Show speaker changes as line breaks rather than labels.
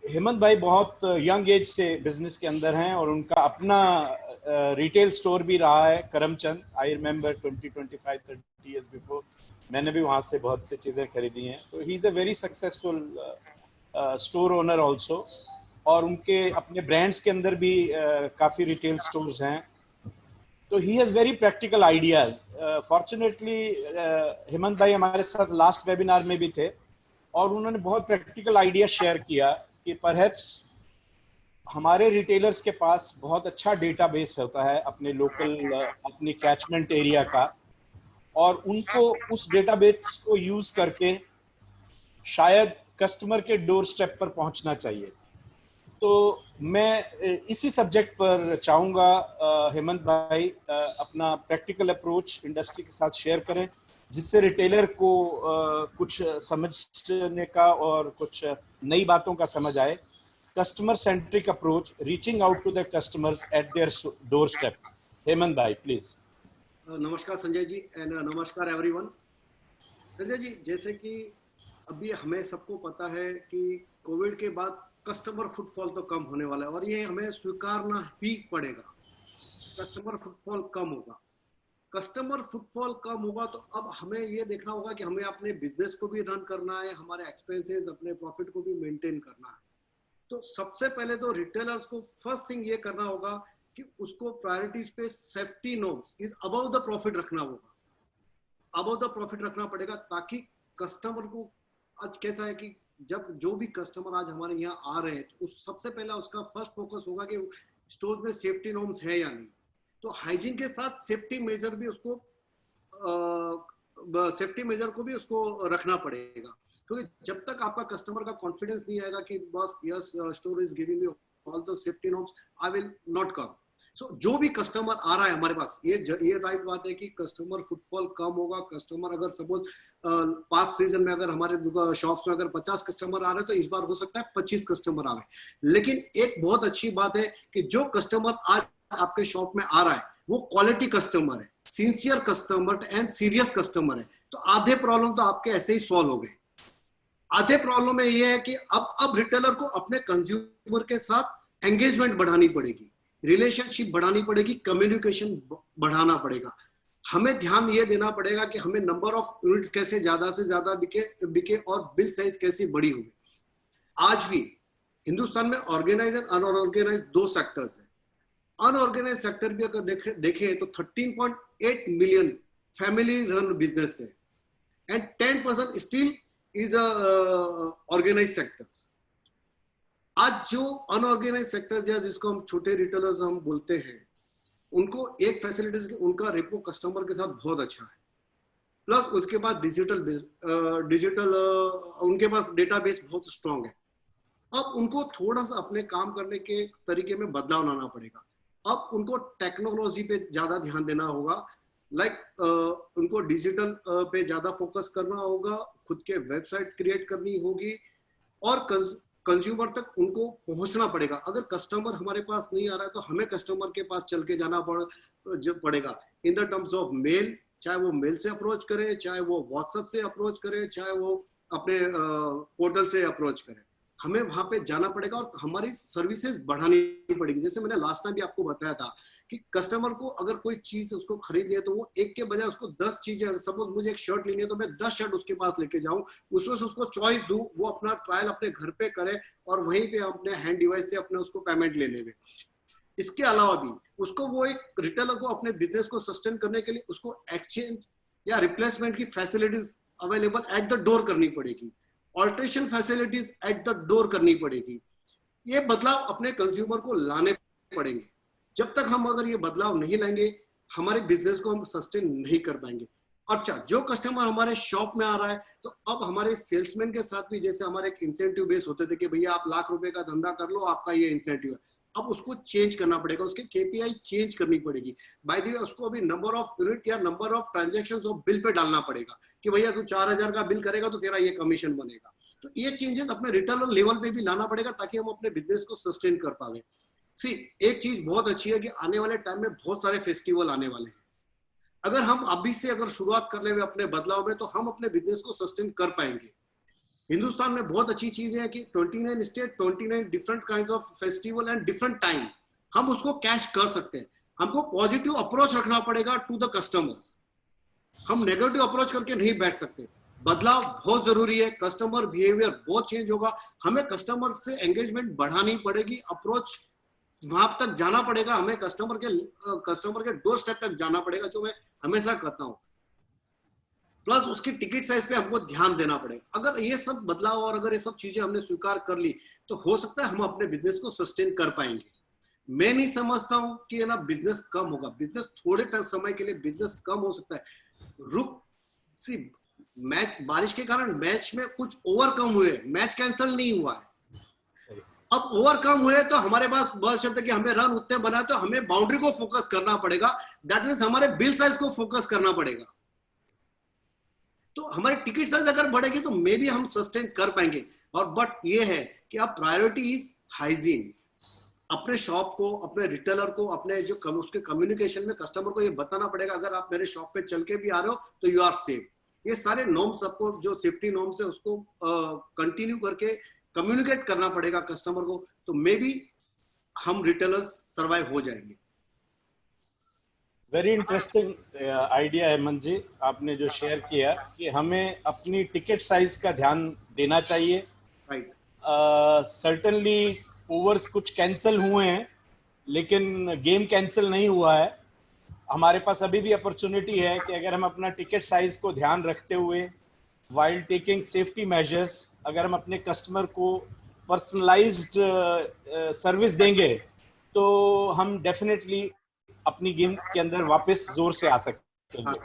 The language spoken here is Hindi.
हेमंत भाई बहुत यंग एज से बिजनेस के अंदर हैं और उनका अपना रिटेल स्टोर भी रहा है Karamchand. I remember 20-25-30 years before मैंने भी वहाँ से बहुत सी चीज़ें खरीदी हैं। तो he is a very successful store owner also, और उनके अपने ब्रांड्स के अंदर भी काफ़ी रिटेल स्टोर्स हैं। तो he has very practical ideas. Fortunately Hemant भाई हमारे साथ लास्ट वेबिनार में भी थे और उन्होंने बहुत प्रैक्टिकल आइडिया शेयर किया कि परहैप्स हमारे रिटेलर्स के पास बहुत अच्छा डेटाबेस होता है अपने लोकल अपनी कैचमेंट एरिया का, और उनको उस डेटाबेस को यूज करके शायद कस्टमर के डोर स्टेप पर पहुंचना चाहिए। तो मैं इसी सब्जेक्ट पर चाहूँगा हेमंत भाई अपना प्रैक्टिकल अप्रोच इंडस्ट्री के साथ शेयर करें, जिससे रिटेलर को कुछ समझने का और कुछ नई बातों का समझ आए। Customer centric approach, reaching out to the customers at their door step. Hemant भाई प्लीज।
नमस्कार संजय जी एंड नमस्कार एवरीवन। संजय जी, जैसे कि अभी हमें सबको पता है कि कोविड के बाद कस्टमर फुटफॉल तो कम होने वाला है और ये हमें स्वीकारना ही पड़ेगा। कस्टमर फुटफॉल कम होगा। कस्टमर फुटफॉल कम होगा तो अब हमें ये देखना होगा कि हमें अपने बिजनेस को भी रन करना है, हमारे एक्सपेंसेस अपने प्रॉफिट को भी मेंटेन करना है। तो सबसे पहले तो रिटेलर्स को फर्स्ट थिंग ये करना होगा कि उसको प्रायोरिटीज पे safety norms is above the profit रखना होगा, अबव द प्रॉफिट रखना पड़ेगा, ताकि कस्टमर को आज कैसा है कि जब जो भी कस्टमर आज हमारे यहाँ आ रहे हैं तो उस सबसे पहला उसका फर्स्ट फोकस होगा कि स्टोर में सेफ्टी नॉर्म्स है या नहीं। तो हाइजीन के साथ सेफ्टी मेजर भी उसको रखना पड़ेगा, क्योंकि जब तक आपका कस्टमर का कॉन्फिडेंस नहीं आएगा कि बस yes store is giving me all the safety norms, I will not come. So जो भी कस्टमर आ रहा है हमारे पास, ये राइट बात है कि कस्टमर फुटफॉल कम होगा। कस्टमर अगर सपोज पास्ट सीजन में अगर हमारे शॉप्स में अगर 50 कस्टमर आ रहे हैं तो इस बार हो सकता है 25 कस्टमर आ रहे। लेकिन एक बहुत अच्छी बात है कि जो कस्टमर आज आपके शॉप में आ रहा है वो क्वालिटी कस्टमर है, sincere customer and serious customer है। तो आधे प्रॉब्लम तो आपके ऐसे ही सॉल्व हो गए। आधे प्रॉब्लम में ये है कि अब रिटेलर को अपने कंज्यूमर के साथ एंगेजमेंट बढ़ानी पड़ेगी, रिलेशनशिप बढ़ानी पड़ेगी, कम्युनिकेशन बढ़ाना पड़ेगा। हमें ध्यान ये देना पड़ेगा कि हमें नंबर ऑफ यूनिट्स कैसे ज्यादा से ज्यादा बिके और बिल साइज कैसे बड़ी होगी। आज भी हिंदुस्तान में ऑर्गेनाइज एंड अनऑर्गेनाइज दो सेक्टर्स है। अनऑर्गेनाइज सेक्टर भी अगर देखें तो 13.8 मिलियन फैमिली रन बिजनेस है and 10% still is organise sectors. आज जो अनऑर्गेनाइज सेक्टर्स या जिसको हम छोटे रिटेलर्स हम बोलते हैं, उनको एक फैसिलिटीज की उनका रेपो कस्टमर के साथ बहुत अच्छा है, प्लस उसके बाद डिजिटल उनके पास डेटाबेस बहुत स्ट्रांग है। अब उनको थोड़ा सा अपने काम करने के तरीके में बदलाव लाना पड़ेगा। अब उनको टेक्नोलॉजी पे ज्यादा ध्यान देना होगा, उनको डिजिटल पे ज्यादा फोकस करना होगा, खुद के वेबसाइट क्रिएट करनी होगी और कंज्यूमर तक उनको पहुंचना पड़ेगा। अगर कस्टमर हमारे पास नहीं आ रहा है तो हमें कस्टमर के पास चल के जाना पड़ेगा in the terms of male, चाहे वो मेल से अप्रोच करे, चाहे वो व्हाट्सएप से अप्रोच करे, चाहे वो अपने पोर्टल से अप्रोच करे। हमें वहां पे जाना पड़ेगा और हमारी सर्विसेज बढ़ानी पड़ेगी। जैसे मैंने लास्ट टाइम भी आपको बताया था कि कस्टमर को अगर कोई चीज उसको खरीदनी है तो वो एक के बजाय उसको 10 चीजें, सपोज मुझे एक शर्ट लेनी है तो मैं 10 शर्ट उसके पास लेके जाऊं, उसमें से उसको चॉइस दूं, वो अपना ट्रायल अपने घर पे करे और वहीं पे अपने हैंड डिवाइस से अपने उसको पेमेंट ले लेवे। इसके अलावा भी उसको वो एक रिटेलर को अपने बिजनेस को सस्टेन करने के लिए उसको एक्सचेंज या रिप्लेसमेंट की facilities available at the door करनी पड़ेगी, alteration facilities at the door करनी पड़ेगी। ये बदलाव अपने कंज्यूमर को लाने पड़ेंगे। जब तक हम अगर ये बदलाव नहीं लाएंगे हमारे बिजनेस को हम सस्टेन नहीं कर पाएंगे। अच्छा, जो कस्टमर हमारे शॉप में आ रहा है तो अब हमारे सेल्समैन के साथ भी जैसे हमारे एक इंसेंटिव बेस होते थे कि भैया आप ₹1,00,000 का धंधा कर लो, आपका ये इंसेंटिव है, अब उसको चेंज करना पड़ेगा, उसके केपीआई चेंज करनी पड़ेगी। बाय द वे उसको अभी नंबर ऑफ यूनिट या number of transactions of bill pay डालना पड़ेगा कि भैया तू 4,000 का बिल करेगा तो तेरा ये कमीशन बनेगा। तो ये चेंजेस अपने रिटेलर लेवल पे भी लाना पड़ेगा ताकि हम अपने बिजनेस को सस्टेन कर पाए। एक चीज बहुत अच्छी है कि आने वाले टाइम में बहुत सारे फेस्टिवल आने वाले हैं। अगर हम अभी से अगर शुरुआत कर ले अपने बदलाव में तो हम अपने बिजनेस को सस्टेन कर पाएंगे। हिंदुस्तान में बहुत अच्छी चीज है कि 29 state, 29 different kind of festival and different time, हम उसको कैश कर सकते हैं। हमको पॉजिटिव अप्रोच रखना पड़ेगा टू द कस्टमर्स, हम नेगेटिव अप्रोच करके नहीं बैठ सकते। बदलाव बहुत जरूरी है, कस्टमर बिहेवियर बहुत चेंज होगा, हमें कस्टमर से एंगेजमेंट बढ़ानी पड़ेगी, अप्रोच वहां तक जाना पड़ेगा, हमें कस्टमर के डोर स्टेप तक जाना पड़ेगा, जो मैं हमेशा करता हूं। प्लस उसकी टिकट साइज पे हमको ध्यान देना पड़ेगा। अगर ये सब बदलाव और अगर ये सब चीजें हमने स्वीकार कर ली तो हो सकता है हम अपने बिजनेस को सस्टेन कर पाएंगे। मैं नहीं समझता हूं कि है ना बिजनेस कम होगा, बिजनेस थोड़े समय के लिए बिजनेस कम हो सकता है। मैच बारिश के कारण मैच में कुछ ओवरकम हुए, मैच कैंसिल नहीं हुआ है। अब ओवरकम हुए तो हमारे पास बहुत शब्द है कि हमें रन उतने बनाए, तो हमें बाउंड्री को फोकस करना पड़ेगा, दैट मीन्स हमारे बिल साइज को फोकस करना पड़ेगा। तो हमारी टिकट साइज अगर बढ़ेगी तो मे भी हम सस्टेन कर पाएंगे। और बट ये है कि अब प्रायोरिटी इज हाइजीन। अपने शॉप को, अपने रिटेलर को, अपने जो उसके कम्युनिकेशन में कस्टमर को ये बताना पड़ेगा, अगर आप मेरे शॉप पे चल के भी आ रहे हो तो यू आर सेफ। ये सारे नॉर्म्स आपको, जो सेफ्टी नॉर्म्स है उसको कंटिन्यू करके कम्युनिकेट करना पड़ेगा कस्टमर को, तो मे बी हम रिटेलर्स सर्वाइव हो जाएंगे।
वेरी इंटरेस्टिंग आइडिया हेमंत जी, आपने जो शेयर किया कि हमें अपनी टिकट साइज का ध्यान देना चाहिए।
राइट,
सर्टेनली ओवर्स कुछ कैंसिल हुए हैं लेकिन गेम कैंसिल नहीं हुआ है। हमारे पास अभी भी अपॉर्चुनिटी है कि अगर हम अपना टिकट साइज को ध्यान रखते हुए वाइल टेकिंग सेफ्टी मेजर्स, अगर हम अपने कस्टमर को पर्सनलाइज्ड सर्विस देंगे तो हम डेफिनेटली अपनी गेम के अंदर वापस जोर से आ सकेंगे।